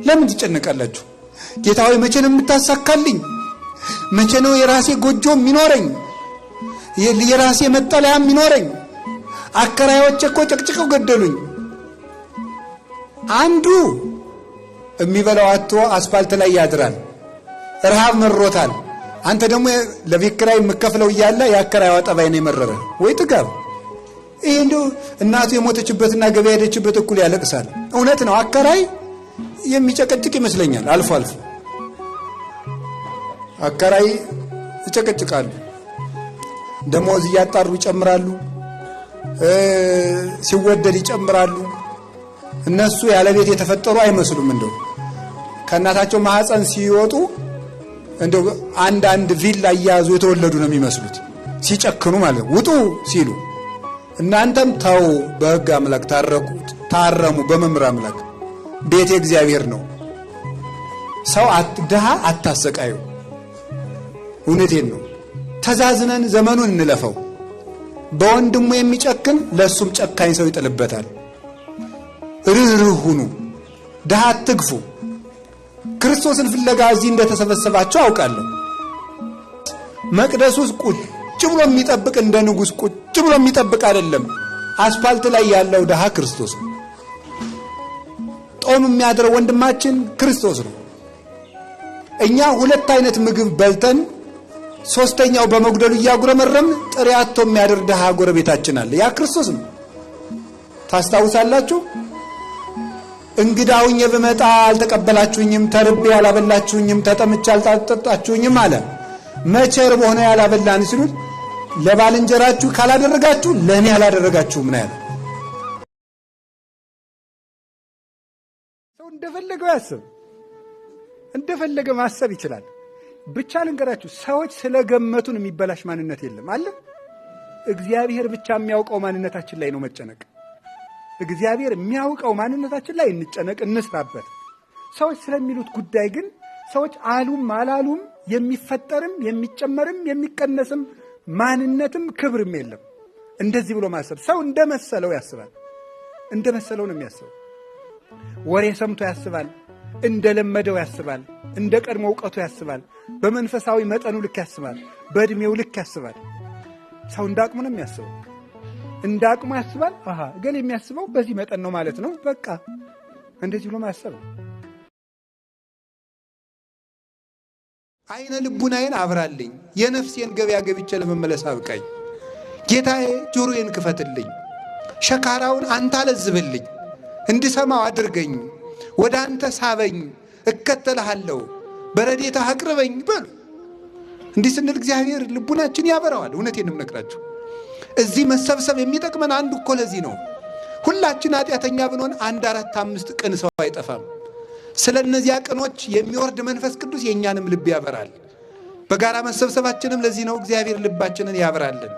ለምን ትጨነቃላችሁ? ጌታ ሆይ መቼ ነው የምታሳካልኝ? መቼ ነው የራሴ ጎጆ የሚኖረኝ? የራሴ መጠለያ የሚኖረኝ? አከራዮቼ እኮ ጨቅጭቀው ገደሉኝ። አንዱ የሚበላው አጥቶ አስፋልት ላይ ያድራል፣ ረሃብ መሮታል። አንተ ደግሞ ለቤት ኪራይ የምከፍለው እያለ የአከራይዋ ጠባይ ነው የመረረ። ወይ ጥጋብ! ይሄ እንደው እናቱ የሞተችበትና ገበያ ሄደችበት እኩል ያለቅሳል። እውነት ነው። አከራይ የሚጨቀጭቅ ይመስለኛል። አልፎ አልፎ አከራይ ይጨቀጭቃሉ። ደሞዝ እያጣሩ ይጨምራሉ፣ ሲወደድ ይጨምራሉ። እነሱ ያለ ቤት የተፈጠሩ አይመስሉም። እንደው ከእናታቸው ማህፀን ሲወጡ እንደው አንድ ቪላ እያያዙ የተወለዱ ነው የሚመስሉት፣ ሲጨክኑ ማለት ውጡ ሲሉ። እናንተም ተው፣ በሕግ አምላክ ታረሙ፣ በመምህር አምላክ ቤቴ እግዚአብሔር ነው። ሰው ድሃ አታሰቃዩ። እውነቴን ነው። ተዛዝነን ዘመኑን እንለፈው። በወንድሙ የሚጨክን ለሱም ጨካኝ ሰው ይጥልበታል። ርህሩህ ሁኑ፣ ድሃ አትግፉ። ክርስቶስን ፍለጋ እዚህ እንደተሰበሰባችሁ አውቃለሁ። መቅደስ ውስጥ ቁጭ ብሎ የሚጠብቅ እንደ ንጉሥ ቁጭ ብሎ የሚጠብቅ አይደለም። አስፋልት ላይ ያለው ድሃ ክርስቶስ ነው። ጦም የሚያድረው ወንድማችን ክርስቶስ ነው። እኛ ሁለት አይነት ምግብ በልተን ሶስተኛው በመጉደሉ እያጉረመረምን ጥሬ አጥቶ የሚያድር ድሃ ጎረቤታችን አለ። ያ ክርስቶስ ነው። ታስታውሳላችሁ? እንግዳውኝ ብመጣ አልተቀበላችሁኝም፣ ተርቤ ያላበላችሁኝም፣ ተጠምቼ አልጠጣችሁኝም አለ። መቼ ርቦ ሆነ ያላበላን ሲሉት ለባልንጀራችሁ ካላደረጋችሁ ለእኔ ያላደረጋችሁም ነው ያለ። ሰው እንደፈለገው ያስብ፣ እንደፈለገ ማሰብ ይችላል። ብቻ ልንገራችሁ፣ ሰዎች ስለገመቱን የሚበላሽ ማንነት የለም አለ። እግዚአብሔር ብቻ የሚያውቀው ማንነታችን ላይ ነው መጨነቅ። እግዚአብሔር የሚያውቀው ማንነታችን ላይ እንጨነቅ፣ እንስራበት። ሰዎች ስለሚሉት ጉዳይ ግን ሰዎች አሉም አላሉም የሚፈጠርም የሚጨመርም የሚቀነስም ማንነትም ክብርም የለም። እንደዚህ ብሎ ማሰብ፣ ሰው እንደመሰለው ያስባል። እንደመሰለው ነው የሚያስበው። ወሬ ሰምቶ ያስባል፣ እንደለመደው ያስባል፣ እንደ ቀድሞ እውቀቱ ያስባል፣ በመንፈሳዊ መጠኑ ልክ ያስባል፣ በእድሜው ልክ ያስባል። ሰው እንዳቅሙ ነው የሚያስበው። እንዳቅሙ ያስባል። ግን የሚያስበው በዚህ መጠን ነው ማለት ነው። በቃ እንደዚህ ብሎ ማሰብ ነው። አይነ ልቡናዬን አብራልኝ፣ የነፍሴን ገበያ ገብቼ ለመመለስ አብቃኝ። ጌታዬ ጆሮዬን ክፈትልኝ፣ ሸካራውን አንተ አለዝብልኝ፣ እንድሰማው አድርገኝ፣ ወደ አንተ ሳበኝ፣ እከተልሃለሁ፣ በረድኤትህ አቅርበኝ በሉ። እንዲህ ስንል እግዚአብሔር ልቡናችን ያበራዋል። እውነቴን ነው የምነግራችሁ። እዚህ መሰብሰብ የሚጠቅመን አንዱ እኮ ለዚህ ነው። ሁላችን ኃጢአተኛ ብንሆን 1 4 5 ቅን ሰው አይጠፋም። ስለ እነዚያ ቅኖች የሚወርድ መንፈስ ቅዱስ የእኛንም ልብ ያበራል። በጋራ መሰብሰባችንም ለዚህ ነው። እግዚአብሔር ልባችንን ያበራልን።